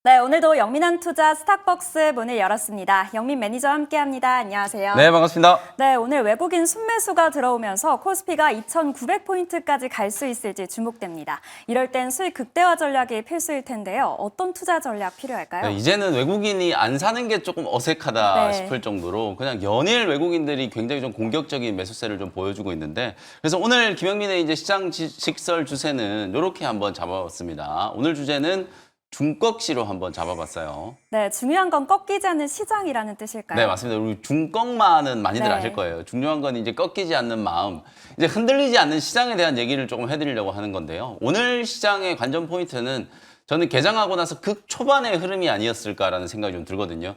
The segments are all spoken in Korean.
네, 오늘도 영민한 투자 스탁벅스 문을 열었습니다. 영민 매니저와 함께합니다. 안녕하세요. 네, 반갑습니다. 네, 오늘 외국인 순매수가 들어오면서 코스피가 2,900포인트까지 갈 수 있을지 주목됩니다. 이럴 땐 수익 극대화 전략이 필수일 텐데요. 어떤 투자 전략 필요할까요? 네, 이제는 외국인이 안 사는 게 조금 어색하다 네. 싶을 정도로 그냥 연일 외국인들이 굉장히 좀 공격적인 매수세를 좀 보여주고 있는데, 그래서 오늘 김영민의 이제 시장 직설 주세는 이렇게 한번 잡아봤습니다. 오늘 주제는 중꺾시로 한번 잡아봤어요. 네, 중요한 건 꺾이지 않는 시장이라는 뜻일까요? 네, 맞습니다. 우리 중꺾마는 많이들 네. 아실 거예요. 중요한 건 이제 꺾이지 않는 마음, 이제 흔들리지 않는 시장에 대한 얘기를 조금 해드리려고 하는 건데요. 오늘 시장의 관전 포인트는 저는 개장하고 나서 극초반의 흐름이 아니었을까라는 생각이 좀 들거든요.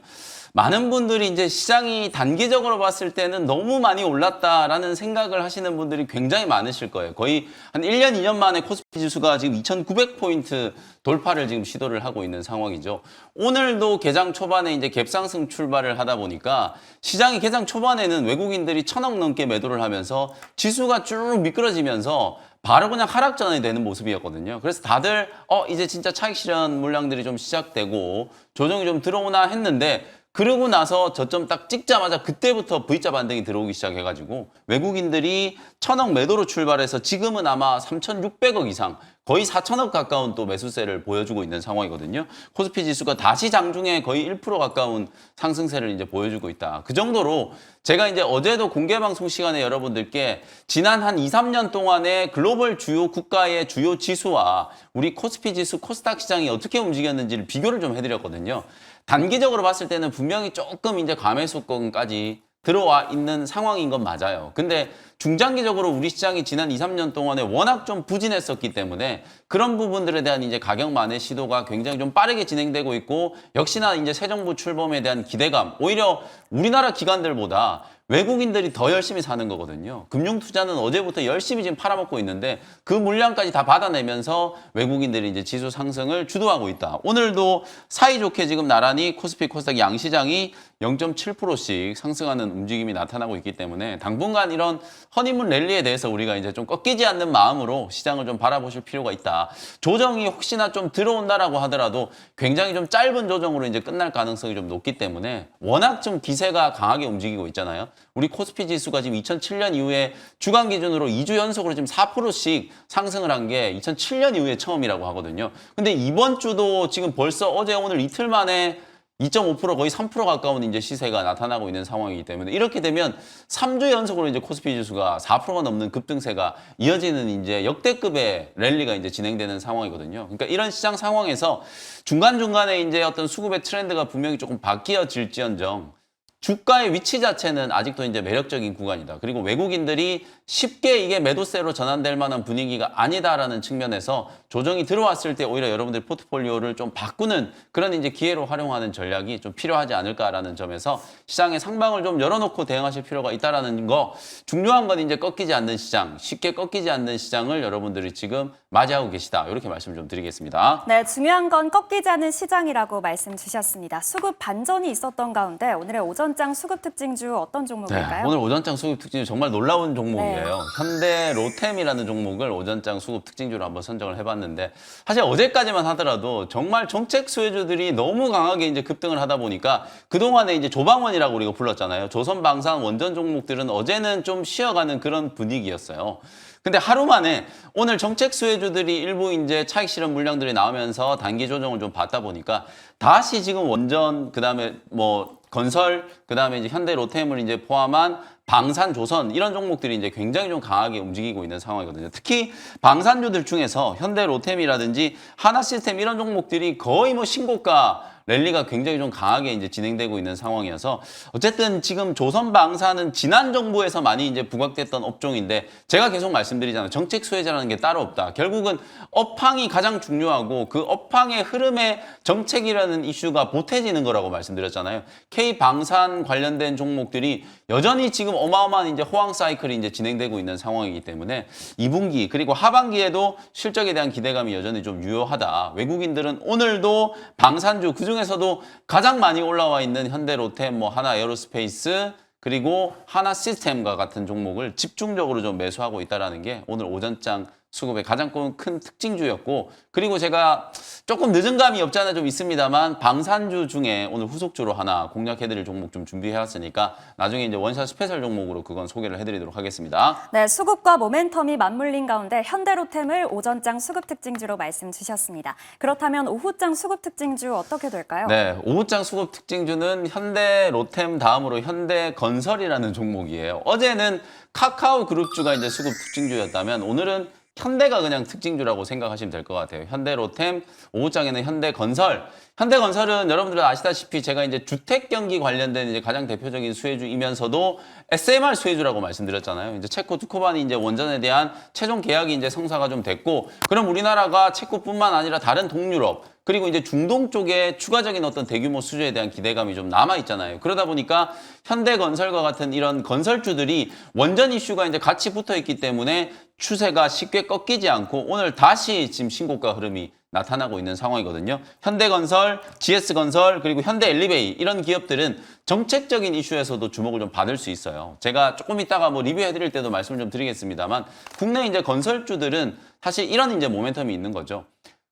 많은 분들이 이제 시장이 단기적으로 봤을 때는 너무 많이 올랐다라는 생각을 하시는 분들이 굉장히 많으실 거예요. 거의 한 1년, 2년 만에 코스피 지수가 지금 2,900포인트 돌파를 지금 시도를 하고 있는 상황이죠. 오늘도 개장 초반에 이제 갭상승 출발을 하다 보니까 시장이 개장 초반에는 외국인들이 1,000억 넘게 매도를 하면서 지수가 쭉 미끄러지면서 바로 그냥 하락전환이 되는 모습이었거든요. 그래서 다들 이제 진짜 차익 실현 물량들이 좀 시작되고 조정이 좀 들어오나 했는데, 그러고 나서 저점 딱 찍자마자 그때부터 V자 반등이 들어오기 시작해가지고 외국인들이 1,000억 매도로 출발해서 지금은 아마 3,600억 이상, 거의 4,000억 가까운 또 매수세를 보여주고 있는 상황이거든요. 코스피 지수가 다시 장중에 거의 1% 가까운 상승세를 이제 보여주고 있다. 그 정도로 제가 이제 어제도 공개 방송 시간에 여러분들께 지난 한 2, 3년 동안의 글로벌 주요 국가의 주요 지수와 우리 코스피 지수, 코스닥 시장이 어떻게 움직였는지를 비교를 좀 해드렸거든요. 단기적으로 봤을 때는 분명히 조금 이제 과매수권까지 들어와 있는 상황인 건 맞아요. 근데 중장기적으로 우리 시장이 지난 2, 3년 동안에 워낙 좀 부진했었기 때문에 그런 부분들에 대한 이제 가격 만회 시도가 굉장히 좀 빠르게 진행되고 있고, 역시나 이제 새 정부 출범에 대한 기대감, 오히려 우리나라 기관들보다 외국인들이 더 열심히 사는 거거든요. 금융투자는 어제부터 열심히 지금 팔아먹고 있는데 그 물량까지 다 받아내면서 외국인들이 이제 지수 상승을 주도하고 있다. 오늘도 사이좋게 지금 나란히 코스피, 코스닥 양시장이 0.7%씩 상승하는 움직임이 나타나고 있기 때문에 당분간 이런 허니문 랠리에 대해서 우리가 이제 좀 꺾이지 않는 마음으로 시장을 좀 바라보실 필요가 있다. 조정이 혹시나 좀 들어온다라고 하더라도 굉장히 좀 짧은 조정으로 이제 끝날 가능성이 좀 높기 때문에, 워낙 좀 기세가 강하게 움직이고 있잖아요. 우리 코스피 지수가 지금 2007년 이후에 주간 기준으로 2주 연속으로 지금 4%씩 상승을 한 게 2007년 이후에 처음이라고 하거든요. 근데 이번 주도 지금 벌써 어제 오늘 이틀 만에 2.5% 거의 3% 가까운 이제 시세가 나타나고 있는 상황이기 때문에, 이렇게 되면 3주 연속으로 이제 코스피 지수가 4%가 넘는 급등세가 이어지는 이제 역대급의 랠리가 이제 진행되는 상황이거든요. 그러니까 이런 시장 상황에서 중간중간에 이제 어떤 수급의 트렌드가 분명히 조금 바뀌어질지언정 주가의 위치 자체는 아직도 이제 매력적인 구간이다. 그리고 외국인들이 쉽게 이게 매도세로 전환될 만한 분위기가 아니다라는 측면에서 조정이 들어왔을 때 오히려 여러분들 포트폴리오를 좀 바꾸는 그런 이제 기회로 활용하는 전략이 좀 필요하지 않을까라는 점에서 시장의 상방을 좀 열어놓고 대응하실 필요가 있다라는 거. 중요한 건 이제 꺾이지 않는 시장, 쉽게 꺾이지 않는 시장을 여러분들이 지금 맞이하고 계시다. 이렇게 말씀 좀 드리겠습니다. 네, 중요한 건 꺾이지 않는 시장이라고 말씀 주셨습니다. 수급 반전이 있었던 가운데 오늘의 오전장 수급 특징주 어떤 종목일까요? 네, 오늘 오전장 수급 특징주 정말 놀라운 종목이에요. 네. 현대 로템이라는 종목을 오전장 수급 특징주로 한번 선정을 해봤는데, 사실 어제까지만 하더라도 정말 정책 수혜주들이 너무 강하게 이제 급등을 하다 보니까 그동안에 이제 조방원이라고 우리가 불렀잖아요. 조선방산 원전 종목들은 어제는 좀 쉬어가는 그런 분위기였어요. 근데 하루 만에 오늘 정책 수혜주들이 일부 이제 차익 실현 물량들이 나오면서 단기 조정을 좀 받다 보니까 다시 지금 원전, 그다음에 뭐 건설, 그다음에 이제 현대 로템을 이제 포함한 방산, 조선 이런 종목들이 이제 굉장히 좀 강하게 움직이고 있는 상황이거든요. 특히 방산주들 중에서 현대 로템이라든지 하나시스템 이런 종목들이 거의 뭐 신고가 랠리가 굉장히 좀 강하게 이제 진행되고 있는 상황이어서, 어쨌든 지금 조선방산은 지난 정부에서 많이 이제 부각됐던 업종인데 제가 계속 말씀드리잖아요. 정책 수혜자라는 게 따로 없다. 결국은 업황이 가장 중요하고 그 업황의 흐름에 정책이라는 이슈가 보태지는 거라고 말씀드렸잖아요. K방산 관련된 종목들이 여전히 지금 어마어마한 이제 호황 사이클이 이제 진행되고 있는 상황이기 때문에 2분기 그리고 하반기에도 실적에 대한 기대감이 여전히 좀 유효하다. 외국인들은 오늘도 방산주 그중에서도 가장 많이 올라와 있는 현대 로템, 뭐 하나 에어로스페이스 그리고 하나 시스템과 같은 종목을 집중적으로 좀 매수하고 있다는 게 오늘 오전장 수급의 가장 큰 특징주였고, 그리고 제가 조금 늦은 감이 없지 않아 좀 있습니다만 방산주 중에 오늘 후속주로 하나 공략해드릴 종목 좀 준비해왔으니까 나중에 이제 원샷 스페셜 종목으로 그건 소개를 해드리도록 하겠습니다. 네, 수급과 모멘텀이 맞물린 가운데 현대로템을 오전장 수급 특징주로 말씀 주셨습니다. 그렇다면 오후장 수급 특징주 어떻게 될까요? 네, 오후장 수급 특징주는 현대로템 다음으로 현대건설이라는 종목이에요. 어제는 카카오그룹주가 이제 수급 특징주였다면 오늘은 현대가 그냥 특징주라고 생각하시면 될 것 같아요. 현대로템, 오후장에는 현대건설. 현대건설은 여러분들 아시다시피 제가 이제 주택 경기 관련된 이제 가장 대표적인 수혜주이면서도 SMR 수혜주라고 말씀드렸잖아요. 이제 체코 투코반이 이제 원전에 대한 최종 계약이 이제 성사가 좀 됐고, 그럼 우리나라가 체코뿐만 아니라 다른 동유럽 그리고 이제 중동 쪽에 추가적인 어떤 대규모 수주에 대한 기대감이 좀 남아 있잖아요. 그러다 보니까 현대건설과 같은 이런 건설주들이 원전 이슈가 이제 같이 붙어 있기 때문에 추세가 쉽게 꺾이지 않고 오늘 다시 지금 신고가 흐름이 나타나고 있는 상황이거든요. 현대건설, GS건설, 그리고 현대엘리베이 이런 기업들은 정책적인 이슈에서도 주목을 좀 받을 수 있어요. 제가 조금 이따가 뭐 리뷰해드릴 때도 말씀을 좀 드리겠습니다만 국내 이제 건설주들은 사실 이런 이제 모멘텀이 있는 거죠.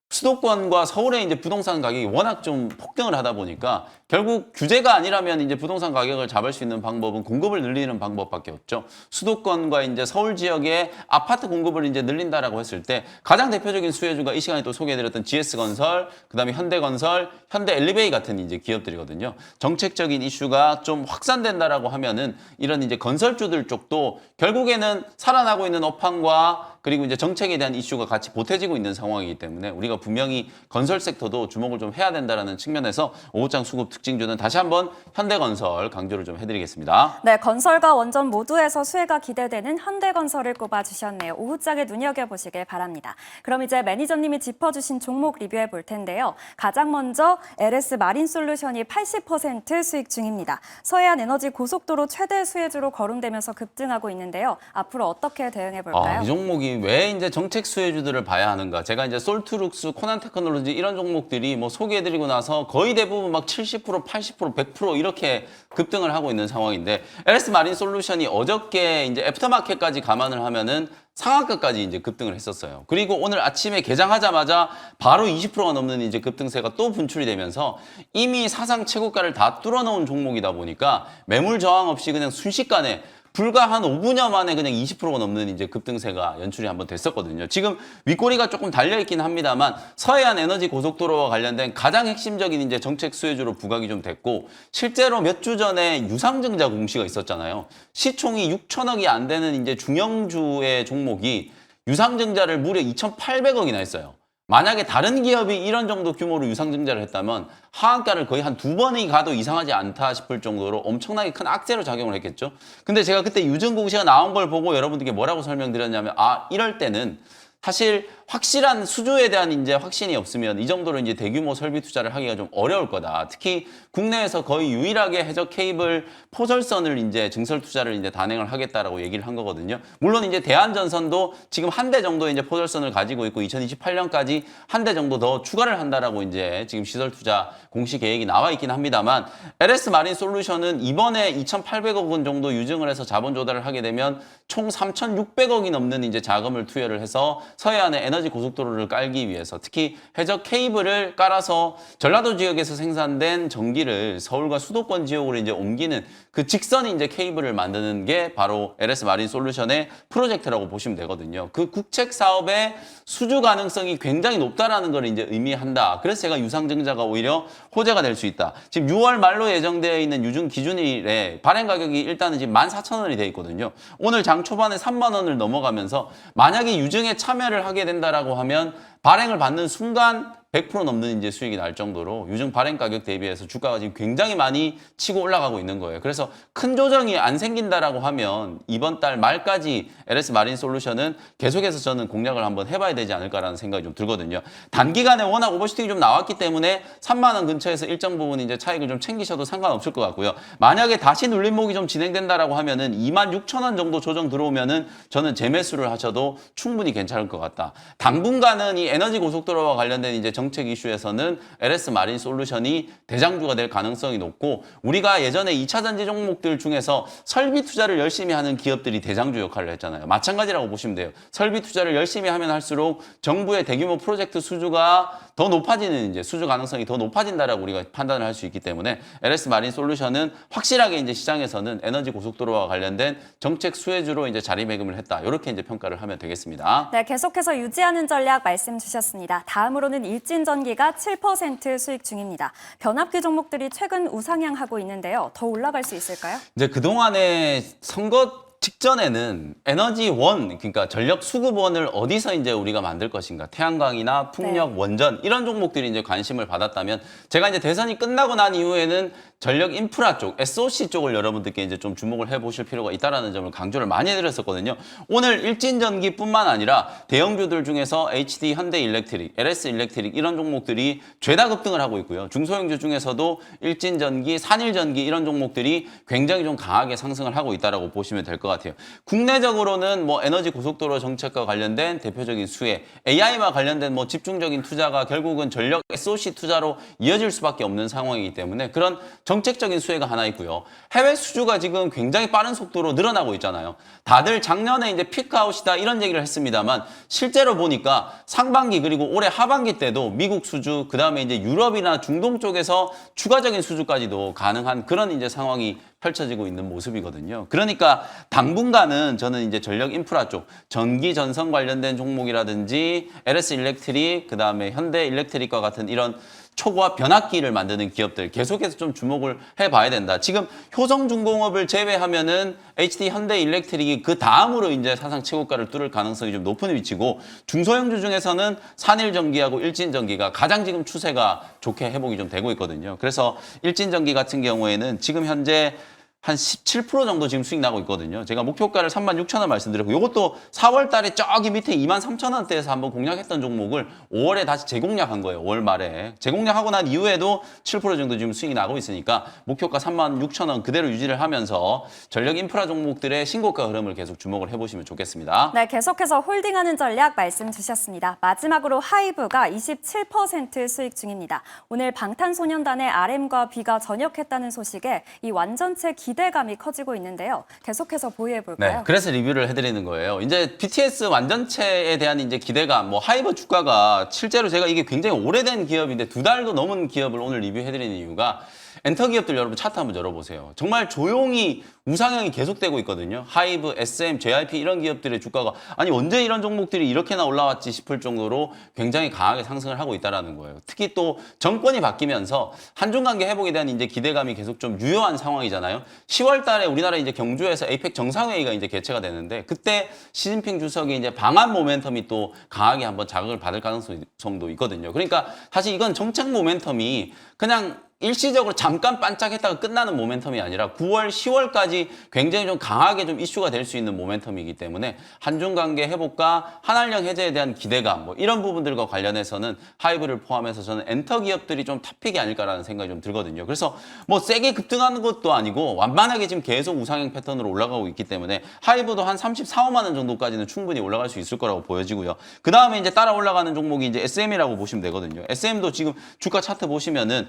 수도권과 서울의 이제 부동산 가격이 워낙 좀 폭등을 하다 보니까 결국 규제가 아니라면 이제 부동산 가격을 잡을 수 있는 방법은 공급을 늘리는 방법밖에 없죠. 수도권과 이제 서울 지역의 아파트 공급을 이제 늘린다라고 했을 때 가장 대표적인 수혜주가 이 시간에 또 소개해드렸던 GS건설, 그다음에 현대건설, 현대엘리베이 같은 이제 기업들이거든요. 정책적인 이슈가 좀 확산된다라고 하면은 이런 이제 건설주들 쪽도 결국에는 살아나고 있는 업황과 그리고 이제 정책에 대한 이슈가 같이 보태지고 있는 상황이기 때문에 우리가 분명히 건설 섹터도 주목을 좀 해야 된다라는 측면에서 오후장 수급 특징주는 다시 한번 현대건설 강조를 좀 해드리겠습니다. 네, 건설과 원전 모두에서 수혜가 기대되는 현대건설을 꼽아주셨네요. 오후장에 눈여겨보시길 바랍니다. 그럼 이제 매니저님이 짚어주신 종목 리뷰해 볼 텐데요. 가장 먼저 LS 마린솔루션이 80% 수익 중입니다. 서해안 에너지 고속도로 최대 수혜주로 거론되면서 급등하고 있는데요. 앞으로 어떻게 대응해 볼까요? 이 종목이 왜 이제 정책 수혜주들을 봐야 하는가? 제가 이제 솔트룩스, 코난테크놀로지 이런 종목들이 뭐 소개해드리고 나서 거의 대부분 막 70%, 80%, 100% 이렇게 급등을 하고 있는 상황인데 LS 마린 솔루션이 어저께 이제 애프터마켓까지 감안을 하면은 상한가까지 이제 급등을 했었어요. 그리고 오늘 아침에 개장하자마자 바로 20%가 넘는 이제 급등세가 또 분출이 되면서 이미 사상 최고가를 다 뚫어놓은 종목이다 보니까 매물 저항 없이 그냥 순식간에 불과 한 5분여 만에 그냥 20%가 넘는 이제 급등세가 연출이 한번 됐었거든요. 지금 윗꼬리가 조금 달려있긴 합니다만 서해안 에너지 고속도로와 관련된 가장 핵심적인 이제 정책 수혜주로 부각이 좀 됐고 실제로 몇 주 전에 유상증자 공시가 있었잖아요. 시총이 6천억이 안 되는 이제 중형주의 종목이 유상증자를 무려 2,800억이나 했어요. 만약에 다른 기업이 이런 정도 규모로 유상증자를 했다면 하한가를 거의 한 2번이 가도 이상하지 않다 싶을 정도로 엄청나게 큰 악재로 작용을 했겠죠. 근데 제가 그때 유증공시가 나온 걸 보고 여러분들께 뭐라고 설명드렸냐면 이럴 때는 사실 확실한 수주에 대한 이제 확신이 없으면 이 정도로 이제 대규모 설비 투자를 하기가 좀 어려울 거다. 특히 국내에서 거의 유일하게 해적 케이블 포설선을 이제 증설 투자를 이제 단행을 하겠다라고 얘기를 한 거거든요. 물론 이제 대한전선도 지금 한 대 정도 이제 포설선을 가지고 있고 2028년까지 한 대 정도 더 추가를 한다라고 이제 지금 시설 투자 공시 계획이 나와 있긴 합니다만 LS 마린 솔루션은 이번에 2,800억 원 정도 유증을 해서 자본 조달을 하게 되면 총 3,600억이 넘는 이제 자금을 투여를 해서 서해안에 에너지 고속도로를 깔기 위해서 특히 해적 케이블을 깔아서 전라도 지역에서 생산된 전기를 서울과 수도권 지역으로 이제 옮기는 그 직선이 이제 케이블을 만드는 게 바로 LS 마린 솔루션의 프로젝트라고 보시면 되거든요. 그 국책 사업의 수주 가능성이 굉장히 높다라는 걸 이제 의미한다. 그래서 제가 유상증자가 오히려 호재가 될 수 있다. 지금 6월 말로 예정되어 있는 유증 기준일에 발행 가격이 일단은 지금 14,000원이 돼 있거든요. 오늘 장 초반에 3만 원을 넘어가면서 만약에 유증에 참여를 하게 된다라고 하면 발행을 받는 순간 100% 넘는 이제 수익이 날 정도로 유증 발행 가격 대비해서 주가가 지금 굉장히 많이 치고 올라가고 있는 거예요. 그래서 큰 조정이 안 생긴다라고 하면 이번 달 말까지 LS 마린 솔루션은 계속해서 저는 공략을 한번 해봐야 되지 않을까라는 생각이 좀 들거든요. 단기간에 워낙 오버슈팅이 좀 나왔기 때문에 3만 원 근처에서 일정 부분 이제 차익을 좀 챙기셔도 상관없을 것 같고요. 만약에 다시 눌림목이 좀 진행된다라고 하면은 26,000원 정도 조정 들어오면은 저는 재매수를 하셔도 충분히 괜찮을 것 같다. 당분간은 이 에너지 고속도로와 관련된 이제 정책 이슈에서는 LS 마린 솔루션이 대장주가 될 가능성이 높고 우리가 예전에 2차 전지 종목들 중에서 설비 투자를 열심히 하는 기업들이 대장주 역할을 했잖아요. 마찬가지라고 보시면 돼요. 설비 투자를 열심히 하면 할수록 정부의 대규모 프로젝트 수주가 더 높아지는 이제 수주 가능성이 더 높아진다라고 우리가 판단을 할 수 있기 때문에 LS 마린 솔루션은 확실하게 이제 시장에서는 에너지 고속도로와 관련된 정책 수혜주로 이제 자리매김을 했다. 이렇게 이제 평가를 하면 되겠습니다. 네, 계속해서 유지하는 전략 말씀 주셨습니다. 다음으로는 일진전기가 7% 수익 중입니다. 변압기 종목들이 최근 우상향하고 있는데요. 더 올라갈 수 있을까요? 이제 그동안에 선거 직전에는 에너지원, 그러니까 전력 수급원을 어디서 이제 우리가 만들 것인가, 태양광이나 풍력, 네. 원전 이런 종목들이 이제 관심을 받았다면 제가 이제 대선이 끝나고 난 이후에는 전력 인프라 쪽, SOC 쪽을 여러분들께 이제 좀 주목을 해보실 필요가 있다라는 점을 강조를 많이 해드렸었거든요. 오늘 일진전기뿐만 아니라 대형주들 중에서 HD, 현대일렉트릭, LS일렉트릭 이런 종목들이 죄다 급등을 하고 있고요. 중소형주 중에서도 일진전기, 산일전기 이런 종목들이 굉장히 좀 강하게 상승을 하고 있다라고 보시면 될 것 같아요. 국내적으로는 뭐 에너지 고속도로 정책과 관련된 대표적인 수혜, AI와 관련된 뭐 집중적인 투자가 결국은 전력 SOC 투자로 이어질 수밖에 없는 상황이기 때문에 그런 정책적인 수혜가 하나 있고요. 해외 수주가 지금 굉장히 빠른 속도로 늘어나고 있잖아요. 다들 작년에 이제 피크아웃이다 이런 얘기를 했습니다만 실제로 보니까 상반기 그리고 올해 하반기 때도 미국 수주, 그다음에 이제 유럽이나 중동 쪽에서 추가적인 수주까지도 가능한 그런 이제 상황이 펼쳐지고 있는 모습이거든요. 그러니까 당분간은 저는 이제 전력 인프라 쪽, 전기 전선 관련된 종목이라든지 LS 일렉트릭, 그다음에 현대 일렉트릭과 같은 이런 초고압 변압기를 만드는 기업들 계속해서 좀 주목을 해봐야 된다. 지금 효성중공업을 제외하면은 HD 현대일렉트릭이 그 다음으로 이제 사상 최고가를 뚫을 가능성이 좀 높은 위치고 중소형주 중에서는 산일전기하고 일진전기가 가장 지금 추세가 좋게 회복이 좀 되고 있거든요. 그래서 일진전기 같은 경우에는 지금 현재 한 17% 정도 지금 수익 나고 있거든요. 제가 목표가를 36,000원 말씀드렸고 이것도 4월 달에 저기 밑에 23,000원대에서 한번 공략했던 종목을 5월에 다시 재공략한 거예요. 5월 말에. 재공략하고 난 이후에도 7% 정도 지금 수익이 나고 있으니까 목표가 36,000원 그대로 유지를 하면서 전력 인프라 종목들의 신고가 흐름을 계속 주목을 해보시면 좋겠습니다. 네, 계속해서 홀딩하는 전략 말씀 주셨습니다. 마지막으로 하이브가 27% 수익 중입니다. 오늘 방탄소년단의 RM과 B가 전역했다는 소식에 이 완전체 기대감이 커지고 있는데요. 계속해서 보유해 볼까요? 네, 그래서 리뷰를 해드리는 거예요. 이제 BTS 완전체에 대한 이제 기대감, 뭐 하이브 주가가 실제로 제가 이게 굉장히 오래된 기업인데 2달도 넘은 기업을 오늘 리뷰해드리는 이유가 엔터 기업들 여러분 차트 한번 열어보세요. 정말 조용히 우상향이 계속되고 있거든요. 하이브, SM, JYP 이런 기업들의 주가가 아니 언제 이런 종목들이 이렇게나 올라왔지 싶을 정도로 굉장히 강하게 상승을 하고 있다는 거예요. 특히 또 정권이 바뀌면서 한중 관계 회복에 대한 이제 기대감이 계속 좀 유효한 상황이잖아요. 10월 달에 우리나라 이제 경주에서 에이펙 정상회의가 이제 개최가 되는데 그때 시진핑 주석이 이제 방한 모멘텀이 또 강하게 한번 자극을 받을 가능성도 있거든요. 그러니까 사실 이건 정책 모멘텀이 그냥 일시적으로 잠깐 반짝했다가 끝나는 모멘텀이 아니라 9월, 10월까지 굉장히 좀 강하게 좀 이슈가 될 수 있는 모멘텀이기 때문에 한중 관계 회복과 한한령 해제에 대한 기대감 뭐 이런 부분들과 관련해서는 하이브를 포함해서 저는 엔터 기업들이 좀 탑픽이 아닐까라는 생각이 좀 들거든요. 그래서 뭐 세게 급등하는 것도 아니고 완만하게 지금 계속 우상향 패턴으로 올라가고 있기 때문에 하이브도 한 34, 5만 원 정도까지는 충분히 올라갈 수 있을 거라고 보여지고요. 그 다음에 이제 따라 올라가는 종목이 이제 SM이라고 보시면 되거든요. SM도 지금 주가 차트 보시면은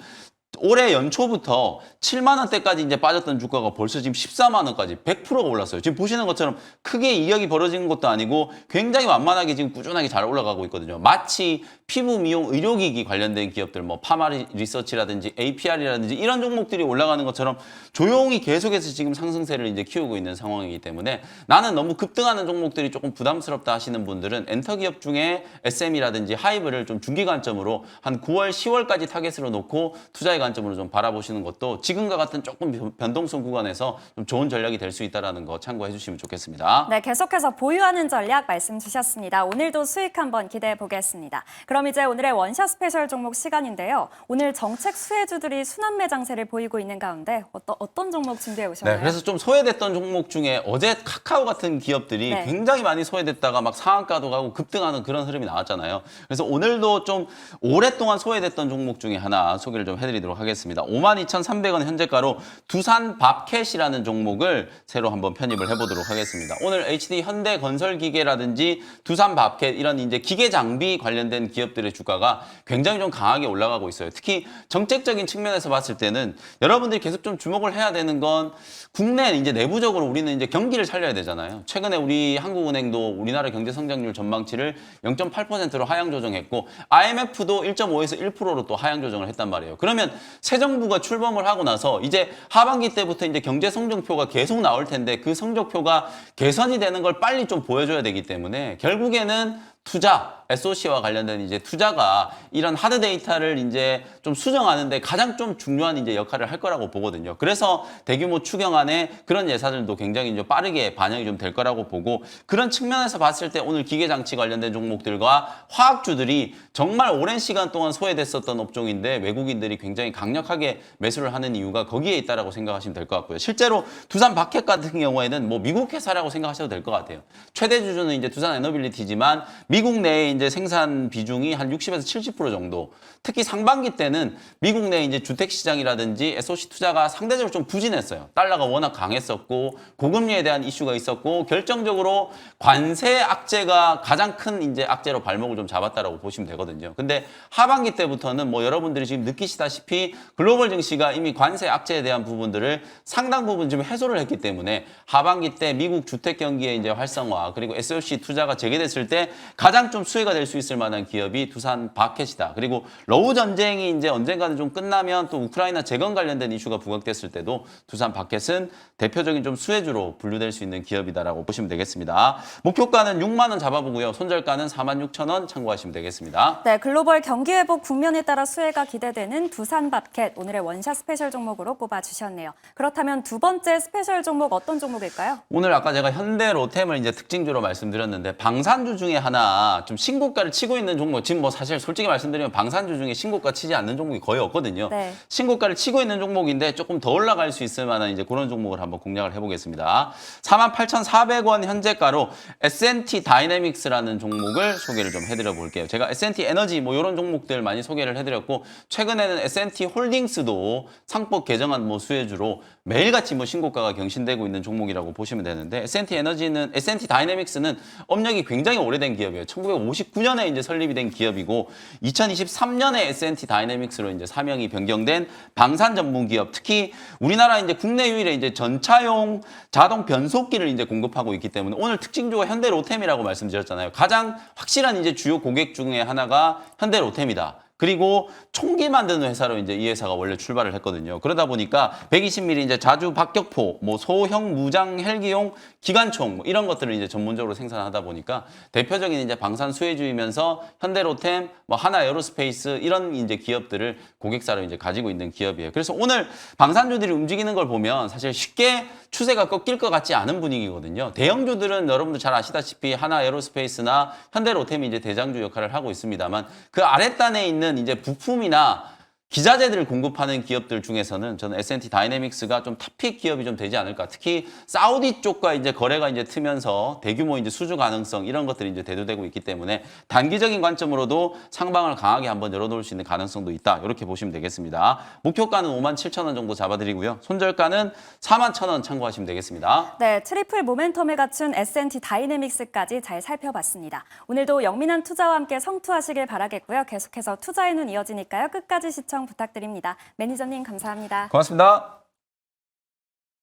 올해 연초부터 7만 원대까지 이제 빠졌던 주가가 벌써 지금 14만 원까지 100%가 올랐어요. 지금 보시는 것처럼 크게 이격이 벌어지는 것도 아니고 굉장히 완만하게 지금 꾸준하게 잘 올라가고 있거든요. 마치 피부 미용 의료기기 관련된 기업들 뭐 파마 리서치라든지 APR이라든지 이런 종목들이 올라가는 것처럼 조용히 계속해서 지금 상승세를 이제 키우고 있는 상황이기 때문에 나는 너무 급등하는 종목들이 조금 부담스럽다 하시는 분들은 엔터 기업 중에 SM이라든지 하이브를 좀 중기 관점으로 한 9월, 10월까지 타겟으로 놓고 투자의 관점으로 좀 바라보시는 것도 지금과 같은 조금 변동성 구간에서 좀 좋은 전략이 될 수 있다는 거 참고해 주시면 좋겠습니다. 네, 계속해서 보유하는 전략 말씀 주셨습니다. 오늘도 수익 한번 기대해 보겠습니다. 그럼 이제 오늘의 원샷 스페셜 종목 시간인데요. 오늘 정책 수혜주들이 순환 매장세를 보이고 있는 가운데 어떤 종목 준비해 오셨나요? 네, 그래서 좀 소외됐던 종목 중에 어제 카카오 같은 기업들이 네. 굉장히 많이 소외됐다가 막 상한가도 가고 급등하는 그런 흐름이 나왔잖아요. 그래서 오늘도 좀 오랫동안 소외됐던 종목 중에 하나 소개를 좀 해드리도록 하겠습니다. 52,300원 현재가로 두산 밥캣이라는 종목을 새로 한번 편입을 해보도록 하겠습니다. 오늘 HD 현대건설기계라든지 두산 밥캣 이런 이제 기계 장비 관련된 기업 기업들의 주가가 굉장히 좀 강하게 올라가고 있어요. 특히 정책적인 측면에서 봤을 때는 여러분들이 계속 좀 주목을 해야 되는 건 국내 이제 내부적으로 우리는 이제 경기를 살려야 되잖아요. 최근에 우리 한국은행도 우리나라 경제 성장률 전망치를 0.8%로 하향 조정했고 IMF도 1.5에서 1%로 또 하향 조정을 했단 말이에요. 그러면 새 정부가 출범을 하고 나서 이제 하반기 때부터 이제 경제 성적표가 계속 나올 텐데 그 성적표가 개선이 되는 걸 빨리 좀 보여줘야 되기 때문에 결국에는 투자, SOC와 관련된 이제 투자가 이런 하드 데이터를 이제 좀 수정하는데 가장 좀 중요한 이제 역할을 할 거라고 보거든요. 그래서 대규모 추경안에 그런 예산들도 굉장히 좀 빠르게 반영이 좀 될 거라고 보고 그런 측면에서 봤을 때 오늘 기계장치 관련된 종목들과 화학주들이 정말 오랜 시간 동안 소외됐었던 업종인데 외국인들이 굉장히 강력하게 매수를 하는 이유가 거기에 있다라고 생각하시면 될 것 같고요. 실제로 두산 바켓 같은 경우에는 뭐 미국 회사라고 생각하셔도 될 것 같아요. 최대 주주는 이제 두산 에너빌리티지만 미국 내에 이제 생산 비중이 한 60에서 70% 정도. 특히 상반기 때는 미국 내 이제 주택 시장이라든지 SOC 투자가 상대적으로 좀 부진했어요. 달러가 워낙 강했었고 고금리에 대한 이슈가 있었고 결정적으로 관세 악재가 가장 큰 이제 악재로 발목을 좀 잡았다라고 보시면 되거든요. 근데 하반기 때부터는 뭐 여러분들이 지금 느끼시다시피 글로벌 증시가 이미 관세 악재에 대한 부분들을 상당 부분 좀 해소를 했기 때문에 하반기 때 미국 주택 경기의 이제 활성화 그리고 SOC 투자가 재개됐을 때 가장 좀 수혜가 될 수 있을 만한 기업이 두산 바켓이다. 그리고 러우 전쟁이 이제 언젠가는 좀 끝나면 또 우크라이나 재건 관련된 이슈가 부각됐을 때도 두산 바켓은 대표적인 좀 수혜주로 분류될 수 있는 기업이다라고 보시면 되겠습니다. 목표가는 6만 원 잡아보고요. 손절가는 46,000원 참고하시면 되겠습니다. 네, 글로벌 경기 회복 국면에 따라 수혜가 기대되는 두산 바켓 오늘의 원샷 스페셜 종목으로 꼽아주셨네요. 그렇다면 두 번째 스페셜 종목 어떤 종목일까요? 오늘 아까 제가 현대로템을 이제 특징주로 말씀드렸는데 방산주 중에 하나 좀 신고가를 치고 있는 종목 지금 뭐 사실 솔직히 말씀드리면 방산주 중에 신고가 치지 않는 종목이 거의 없거든요. 네. 신고가를 치고 있는 종목인데 조금 더 올라갈 수 있을 만한 이제 그런 종목을 한번 공략을 해보겠습니다. 48,400원 현재가로 S&T 다이내믹스라는 종목을 소개를 좀 해드려 볼게요. 제가 S&T 에너지 뭐 이런 종목들 많이 소개를 해드렸고 최근에는 S&T 홀딩스도 상법 개정안 뭐 수혜주로 매일같이 뭐 신고가가 경신되고 있는 종목이라고 보시면 되는데 S&T 다이내믹스는 업력이 굉장히 오래된 기업이에요. 1959년에 이제 설립이 된 기업이고 2023년에 S&T 다이내믹스로 이제 사명이 변경된 방산 전문 기업. 특히 우리나라 이제 국내 유일의 이제 전차용 자동 변속기를 이제 공급하고 있기 때문에 오늘 특징주가 현대로템이라고 말씀드렸잖아요. 가장 확실한 이제 주요 고객 중에 하나가 현대로템이다. 그리고 총기 만드는 회사로 이제 이 회사가 원래 출발을 했거든요. 그러다 보니까 120mm 이제 자주 박격포, 뭐 소형 무장 헬기용 기관총 뭐 이런 것들을 이제 전문적으로 생산하다 보니까 대표적인 이제 방산 수혜주이면서 현대로템, 뭐 하나 에어로스페이스 이런 이제 기업들을 고객사로 이제 가지고 있는 기업이에요. 그래서 오늘 방산주들이 움직이는 걸 보면 사실 쉽게 추세가 꺾일 것 같지 않은 분위기거든요. 대형주들은 여러분들 잘 아시다시피 하나 에어로스페이스나 현대로템이 이제 대장주 역할을 하고 있습니다만 그 아랫단에 있는 이제 부품이나 기자재들을 공급하는 기업들 중에서는 저는 S&T 다이내믹스가 좀 탑픽 기업이 좀 되지 않을까. 특히 사우디 쪽과 이제 거래가 이제 트면서 대규모 이제 수주 가능성 이런 것들이 이제 대두되고 있기 때문에 단기적인 관점으로도 상방을 강하게 한번 열어놓을 수 있는 가능성도 있다. 이렇게 보시면 되겠습니다. 목표가는 57,000원 정도 잡아드리고요. 손절가는 41,000원 참고하시면 되겠습니다. 네, 트리플 모멘텀을 갖춘 S&T 다이내믹스까지 잘 살펴봤습니다. 오늘도 영민한 투자와 함께 성투하시길 바라겠고요. 계속해서 투자의 눈 이어지니까요. 끝까지 시청 부탁드립니다. 매니저님 감사합니다. 고맙습니다.